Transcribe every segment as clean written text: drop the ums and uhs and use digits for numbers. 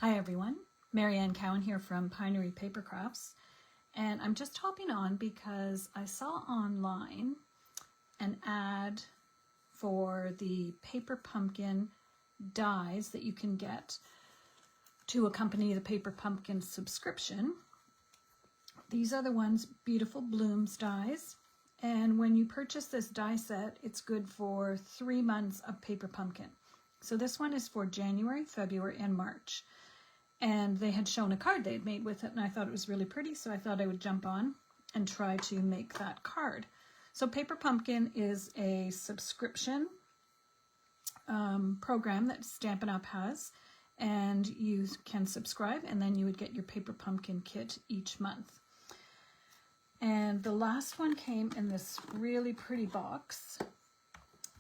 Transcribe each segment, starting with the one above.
Hi everyone, Marianne Cowan here from Pinery Paper Crafts, and I'm just hopping on because I saw online an ad for the paper pumpkin dies that you can get to accompany the paper pumpkin subscription. These are the ones, Beautiful Blooms dies, and when you purchase this die set, it's good for 3 months of paper pumpkin. So this one is for January, February, and March. And they had shown a card they had made with it, and I thought it was really pretty, so I thought I would jump on and try to make that card. So Paper Pumpkin is a subscription program that Stampin' Up! Has, and you can subscribe, and then you would get your Paper Pumpkin kit each month. And the last one came in this really pretty box.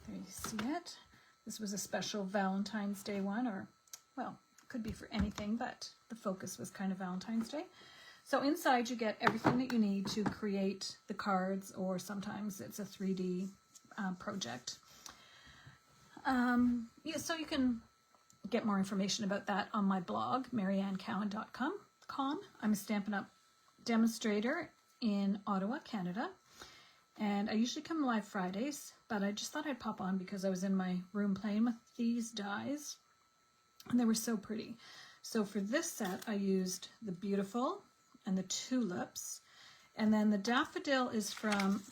There you see it. This was a special Valentine's Day one, or, well, could be for anything, but the focus was kind of Valentine's Day. So inside you get everything that you need to create the cards, or sometimes it's a 3D project. Yeah, so you can get more information about that on my blog, mariannecowan.com. I'm a Stampin' Up! Demonstrator in Ottawa, Canada, and I usually come live Fridays, but I just thought I'd pop on because I was in my room playing with these dies. And they were so pretty. So for this set, I used the Beautiful and the Tulips. And then the Daffodil is from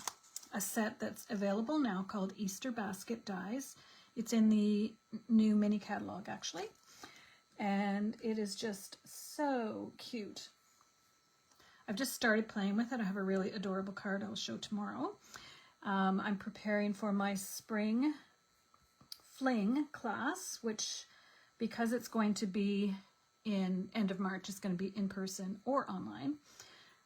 a set that's available now called Easter Basket Dies. It's in the new mini catalog, actually. And it is just so cute. I've just started playing with it. I have a really adorable card I'll show tomorrow. I'm preparing for my Spring Fling class, which, because it's going to be in end of March, it's going to be in person or online.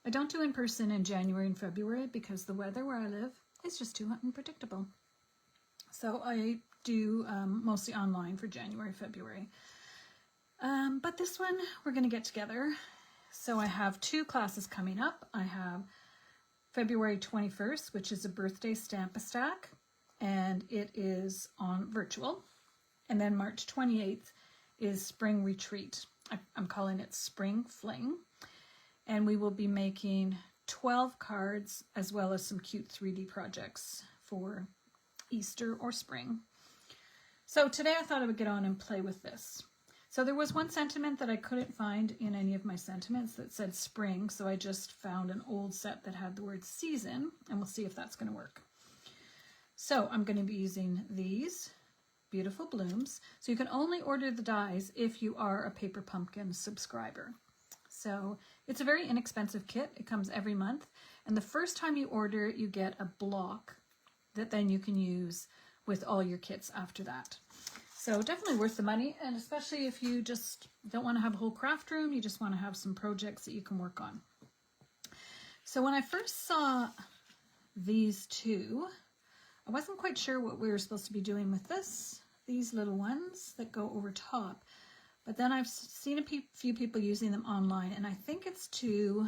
I don't do in person in January and February because the weather where I live is just too unpredictable. So I do mostly online for January, February. But this one we're going to get together. So I have 2 classes coming up. I have February 21st, which is a birthday Stamp-A-Stack, and it is on virtual. And then March 28th is Spring Retreat. I'm calling it Spring Fling. And we will be making 12 cards as well as some cute 3D projects for Easter or spring. So today I thought I would get on and play with this. So there was one sentiment that I couldn't find in any of my sentiments that said spring, so I just found an old set that had the word season, and we'll see if that's going to work. So I'm going to be using these Beautiful Blooms. So you can only order the dies if you are a Paper Pumpkin subscriber. So it's a very inexpensive kit. It comes every month. And the first time you order, you get a block that then you can use with all your kits after that. So definitely worth the money, and especially if you just don't want to have a whole craft room, you just want to have some projects that you can work on. So when I first saw these two, I wasn't quite sure what we were supposed to be doing with these little ones that go over top. But then I've seen a few people using them online, and I think it's to,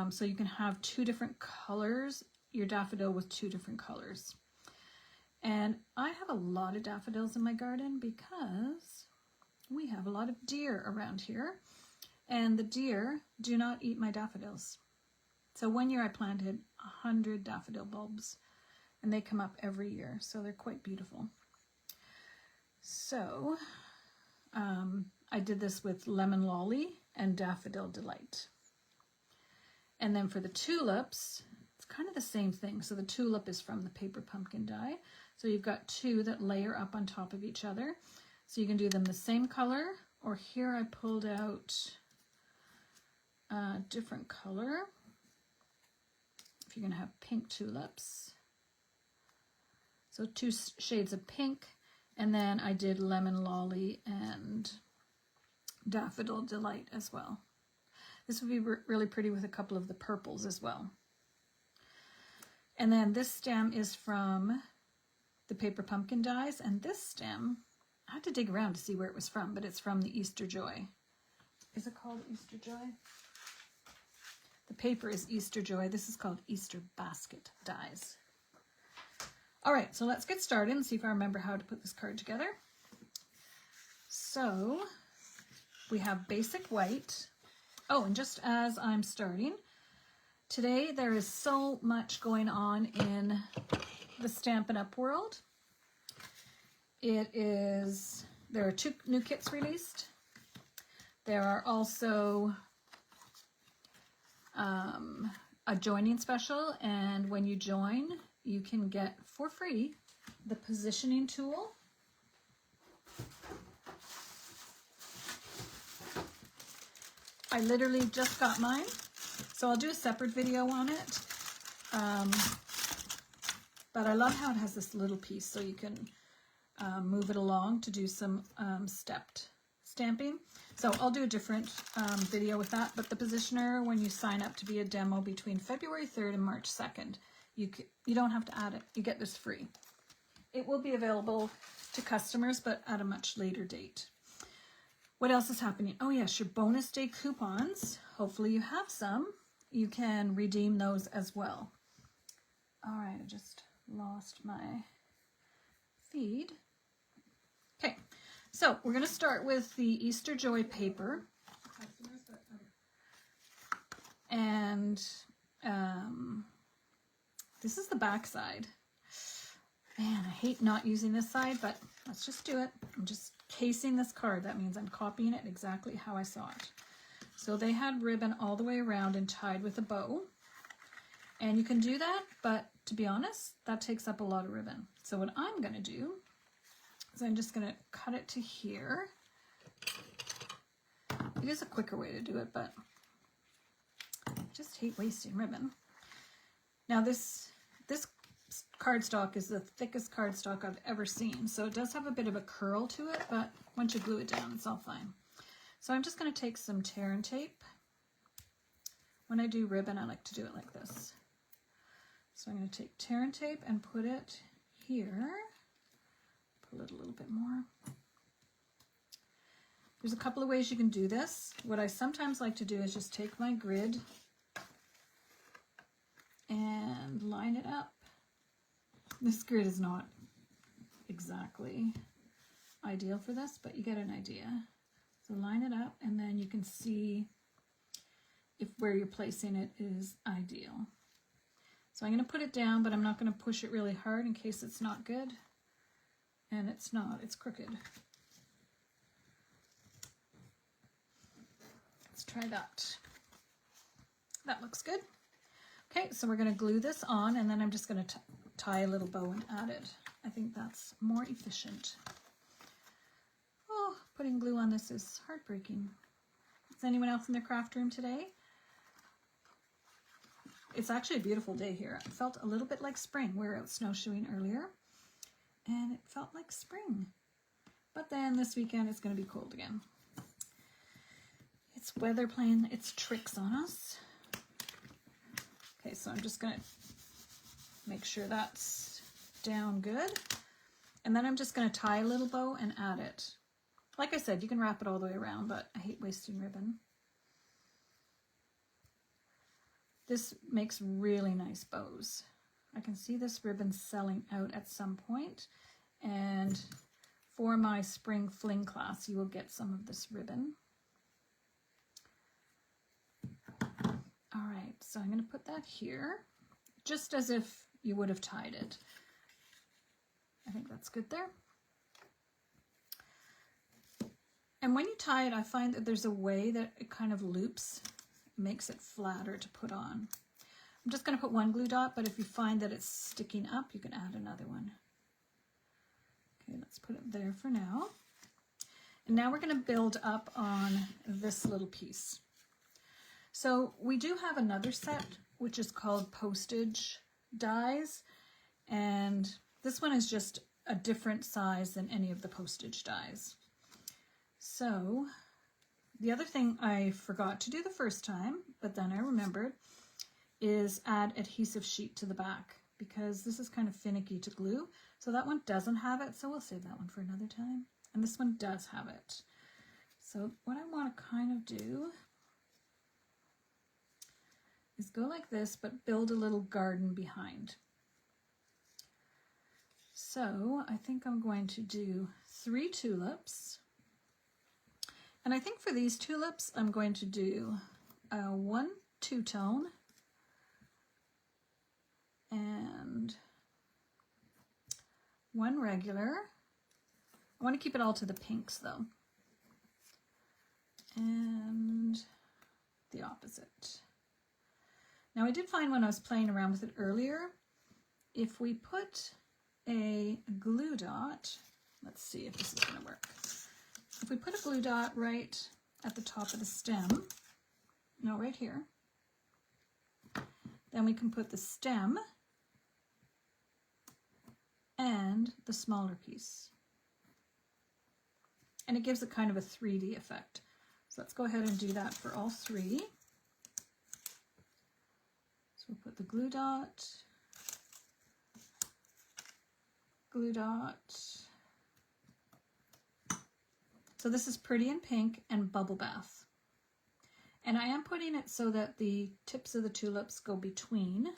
so you can have 2 different colors, your daffodil with 2 different colors. And I have a lot of daffodils in my garden because we have a lot of deer around here, and the deer do not eat my daffodils. So one year I planted 100 daffodil bulbs, and they come up every year, so they're quite beautiful. So I did this with Lemon Lolly and Daffodil Delight. And then for the tulips, it's kind of the same thing. So the tulip is from the Paper Pumpkin die. So you've got 2 that layer up on top of each other. So you can do them the same color, or here I pulled out a different color. If you're going to have pink tulips. So 2 shades of pink, and then I did Lemon Lolly and Daffodil Delight as well. This would be really pretty with a couple of the purples as well. And then this stem is from the Paper Pumpkin dies, and this stem, I had to dig around to see where it was from, but it's from the Easter Joy. Is it called Easter Joy? The paper is Easter Joy. This is called Easter Basket Dies. All right, so let's get started and see if I remember how to put this card together. So We have basic white. Oh, and just as I'm starting, today there is so much going on in the Stampin' Up! World. There are 2 new kits released. There are also a joining special, and when you join, you can get for free the positioning tool. I literally just got mine, so I'll do a separate video on it. But I love how it has this little piece, so you can move it along to do some stepped stamping. So I'll do a different video with that, but the positioner, when you sign up to be a demo between February 3rd and March 2nd, you don't have to add it. You get this free. It will be available to customers, but at a much later date. What else is happening? Oh yes, your bonus day coupons. Hopefully you have some. You can redeem those as well. All right, I just lost my feed. Okay, so we're going to start with the Easter Joy paper. And this is the back side. Man, I hate not using this side, but let's just do it. I'm just casing this card. That means I'm copying it exactly how I saw it. So they had ribbon all the way around and tied with a bow. And you can do that, but to be honest, that takes up a lot of ribbon. So what I'm going to do is I'm just going to cut it to here. It is a quicker way to do it, but I just hate wasting ribbon. Now this cardstock is the thickest cardstock I've ever seen, so it does have a bit of a curl to it, but once you glue it down, it's all fine. So I'm just going to take some tear and tape. When I do ribbon, I like to do it like this. So I'm going to take tear and tape and put it here. Pull it a little bit more. There's a couple of ways you can do this. What I sometimes like to do is just take my grid and line it up. This grid is not exactly ideal for this, but you get an idea. So line it up, and then you can see if where you're placing it is ideal. So I'm going to put it down, but I'm not going to push it really hard in case it's not good. And it's not, it's crooked. Let's try that. That looks good. Okay, so we're going to glue this on, and then I'm just going to tie a little bow and add it. I think that's more efficient. Oh, putting glue on this is heartbreaking. Is anyone else in their craft room today? It's actually a beautiful day here. It felt a little bit like spring. We were out snowshoeing earlier, and it felt like spring. But then this weekend it's going to be cold again. It's weather playing its tricks on us. Okay, so I'm just going to make sure that's down good. And then I'm just going to tie a little bow and add it. Like I said, you can wrap it all the way around, but I hate wasting ribbon. This makes really nice bows. I can see this ribbon selling out at some point, and for my spring fling class, you will get some of this ribbon. All right, so I'm going to put that here, just as if you would have tied it. I think that's good there. And when you tie it, I find that there's a way that it kind of loops, makes it flatter to put on. I'm just going to put one glue dot, but if you find that it's sticking up, you can add another one. Okay, let's put it there for now. And now we're going to build up on this little piece. So we do have another set, which is called postage dies, and this one is just a different size than any of the postage dies. So the other thing I forgot to do the first time, but then I remembered, is add adhesive sheet to the back, because this is kind of finicky to glue. So that one doesn't have it, so we'll save that one for another time. And this one does have it. So what I want to kind of do is go like this, but build a little garden behind. So I think I'm going to do 3 tulips. And I think for these tulips, I'm going to do one two-tone and one regular. I want to keep it all to the pinks though. And the opposite. Now I did find when I was playing around with it earlier, if we put a glue dot, let's see if this is going to work. If we put a glue dot right at the top of the stem, no, right here, then we can put the stem and the smaller piece. And it gives it kind of a 3D effect. So let's go ahead and do that for all three. So we'll put the glue dot, glue dot. So this is Pretty in Pink and Bubble Bath. And I am putting it so that the tips of the tulips go between.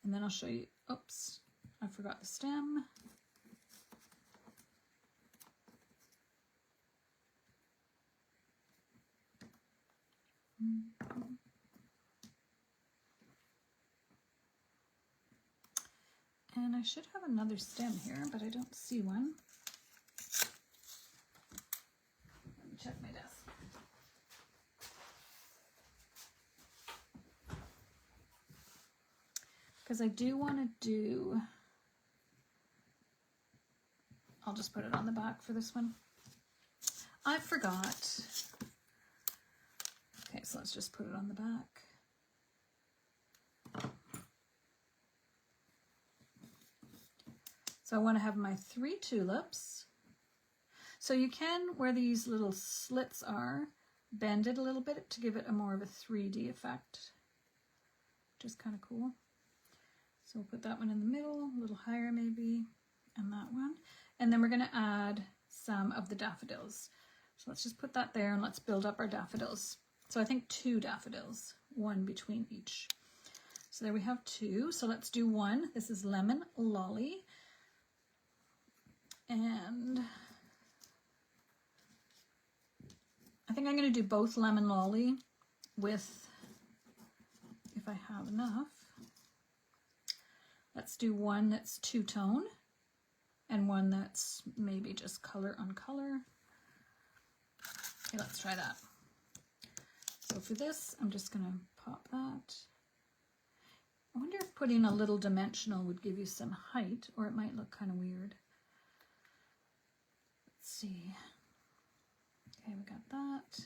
And then I'll show you, oops, I forgot the stem. And I should have another stem here, but I don't see one. Let me check my desk. Because I do want to do, I'll just put it on the back for this one. I forgot. Okay, so let's just put it on the back. So I want to have my 3 tulips. So you can, where these little slits are, bend it a little bit to give it a more of a 3D effect, which is kind of cool. So we'll put that one in the middle, a little higher maybe, and that one. And then we're going to add some of the daffodils. So let's just put that there and let's build up our daffodils. So I think 2 daffodils, 1 between each. So there we have 2. So let's do 1. This is Lemon Lolly. And I think I'm going to do both Lemon Lolly with, if I have enough, let's do one that's 2-tone and one that's maybe just color on color. Okay, let's try that. So for this, I'm just going to pop that. I wonder if putting a little dimensional would give you some height, or it might look kind of weird. Let's see. Okay, we got that.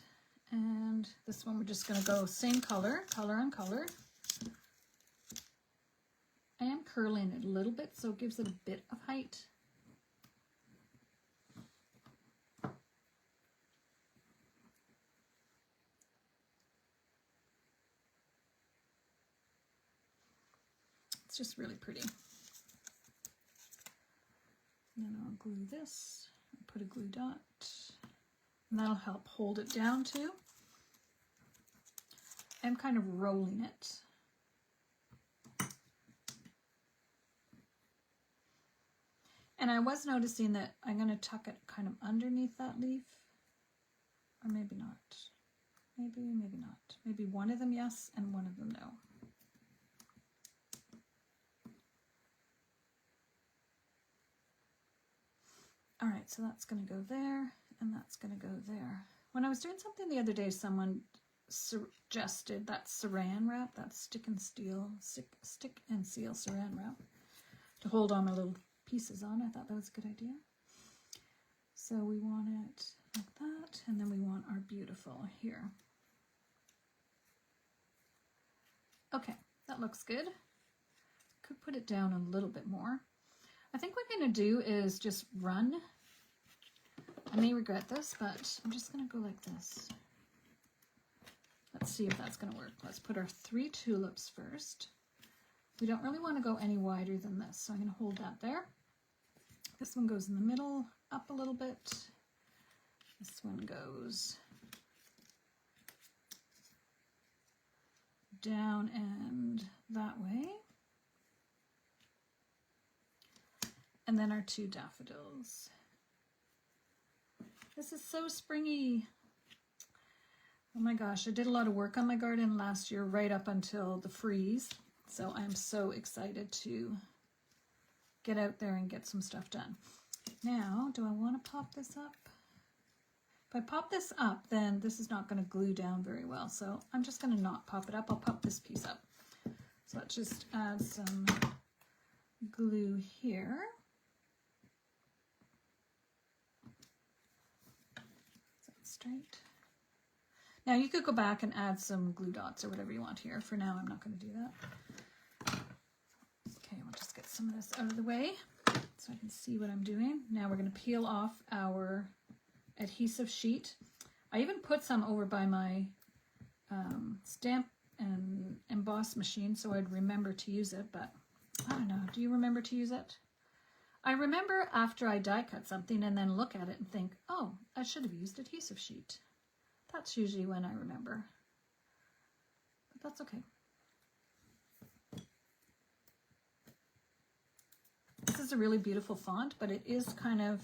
And this one we're just going to go same color, color on color. I am curling it a little bit so it gives it a bit of height. It's just really pretty. And then I'll glue this, put a glue dot, and that'll help hold it down too. I'm kind of rolling it. And I was noticing that I'm going to tuck it kind of underneath that leaf, or maybe not. Maybe not. Maybe one of them yes, and one of them no. All right, so that's going to go there, and that's going to go there. When I was doing something the other day, someone suggested that saran wrap, that stick and seal saran wrap, to hold all my little pieces on. I thought that was a good idea. So we want it like that, and then we want our beautiful here. Okay, that looks good. Could put it down a little bit more. I think what I'm going to do is just run. I may regret this, but I'm just going to go like this. Let's see if that's going to work. Let's put our 3 tulips first. We don't really want to go any wider than this, so I'm going to hold that there. This one goes in the middle, up a little bit. This one goes down and that way. And then our 2 daffodils. This is so springy. Oh my gosh, I did a lot of work on my garden last year, right up until the freeze. So I'm so excited to get out there and get some stuff done. Now, do I want to pop this up? If I pop this up, then this is not going to glue down very well. So I'm just going to not pop it up. I'll pop this piece up. So let's just add some glue here. Is that straight? Now you could go back and add some glue dots or whatever you want here. For now, I'm not going to do that. Okay, we'll just get some of this out of the way so I can see what I'm doing. Now we're going to peel off our adhesive sheet. I even put some over by my stamp and emboss machine so I'd remember to use it, but I don't know. Do you remember to use it? I remember after I die cut something and then look at it and think, oh, I should have used adhesive sheet. That's usually when I remember, but that's okay. This is a really beautiful font, but it is kind of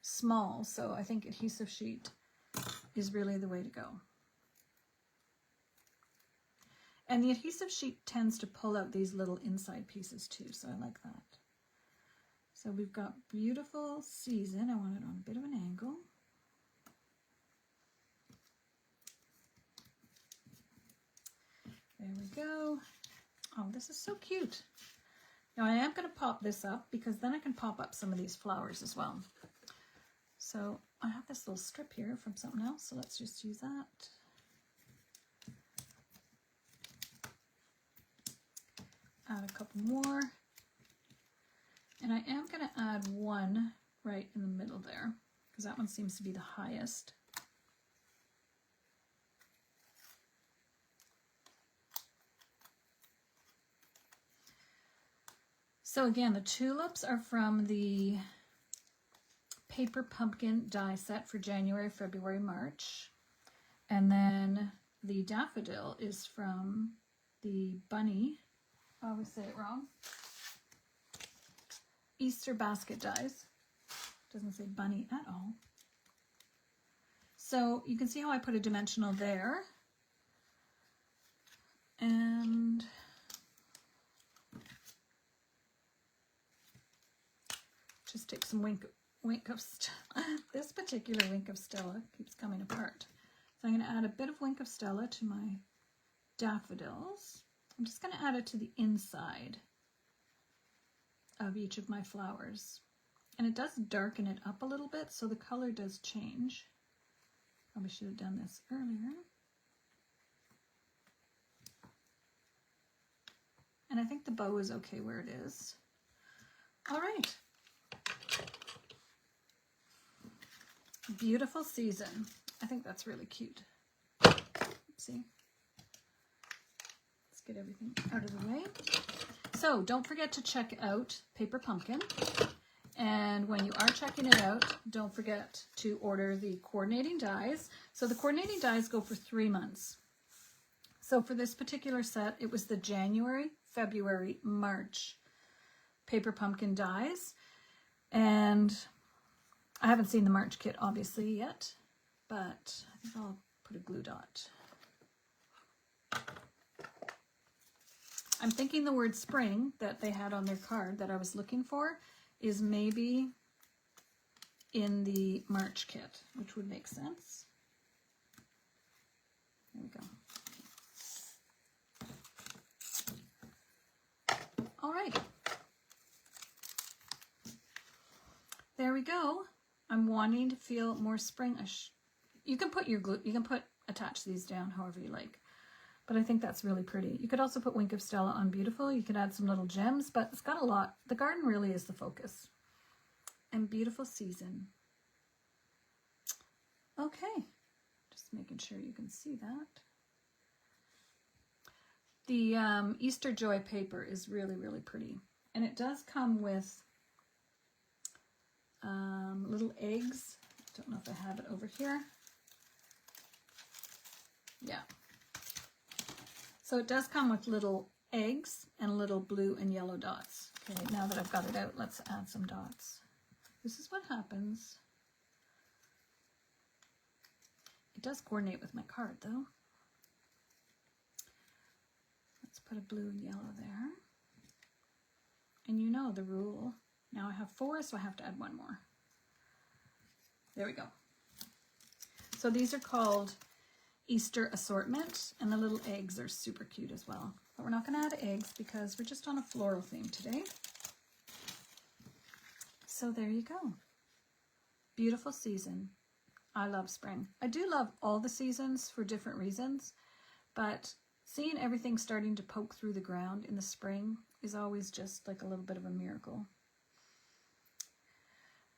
small, so I think adhesive sheet is really the way to go. And the adhesive sheet tends to pull out these little inside pieces too, so I like that. So we've got beautiful season. I want it on a bit of an angle. There we go. Oh, this is so cute. Now I am going to pop this up because then I can pop up some of these flowers as well. So I have this little strip here from something else, so let's just use that. Add a couple more. And I am going to add one right in the middle there because that one seems to be the highest. So again, the tulips are from the Paper Pumpkin die set for January, February, March. And then the daffodil is from the bunny, I always say it wrong, Easter basket dies. Doesn't say bunny at all. So you can see how I put a dimensional there. And just take some wink of Stella. This particular wink of Stella keeps coming apart. So I'm going to add a bit of wink of Stella to my daffodils. I'm just going to add it to the inside of each of my flowers. And it does darken it up a little bit, so the color does change. Probably should have done this earlier. And I think the bow is okay where it is. All right. Beautiful season. I think that's really cute. Oopsie. Let's get everything out of the way. So don't forget to check out Paper Pumpkin. And when you are checking it out, don't forget to order the coordinating dies. So the coordinating dies go for 3 months. So for this particular set, it was the January, February, March Paper Pumpkin dies. And I haven't seen the March kit obviously yet, but I think I'll put a glue dot. I'm thinking the word spring that they had on their card that I was looking for is maybe in the March kit, which would make sense. There we go. All right. There we go. I'm wanting to feel more springish. You can put your glue, you can attach these down however you like. But I think that's really pretty. You could also put Wink of Stella on beautiful. You could add some little gems, but it's got a lot. The garden really is the focus. And beautiful season. Okay. Just making sure you can see that. The Easter Joy paper is really, really pretty. And it does come with little eggs. Don't know if I have it over here. Yeah. So it does come with little eggs and little blue and yellow dots. Okay, now that I've got it out, let's add some dots. This is what happens It does coordinate with my card though. Let's put a blue and yellow there. And you know the rule. Now I have 4, so I have to add 1 more. There we go. So these are called Easter assortment, and the little eggs are super cute as well. But we're not going to add eggs because we're just on a floral theme today. So there you go. Beautiful season. I love spring. I do love all the seasons for different reasons, but seeing everything starting to poke through the ground in the spring is always just like a little bit of a miracle.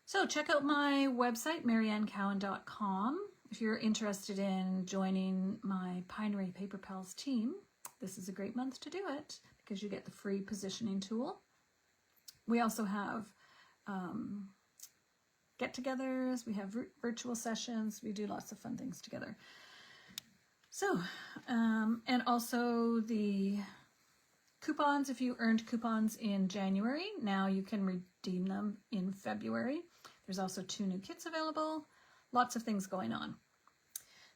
So check out my website, mariannecowan.com. If you're interested in joining my Pinery Paper Pals team, this is a great month to do it because you get the free positioning tool. We also have get-togethers, we have virtual sessions, we do lots of fun things together. So, and also the coupons, if you earned coupons in January, now you can redeem them in February. There's also 2 new kits available, lots of things going on.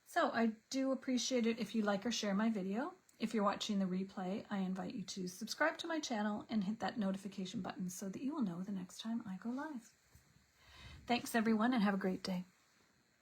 So I do appreciate it if you like or share my video. If you're watching the replay, I invite you to subscribe to my channel and hit that notification button so that you will know the next time I go live. Thanks everyone, and have a great day.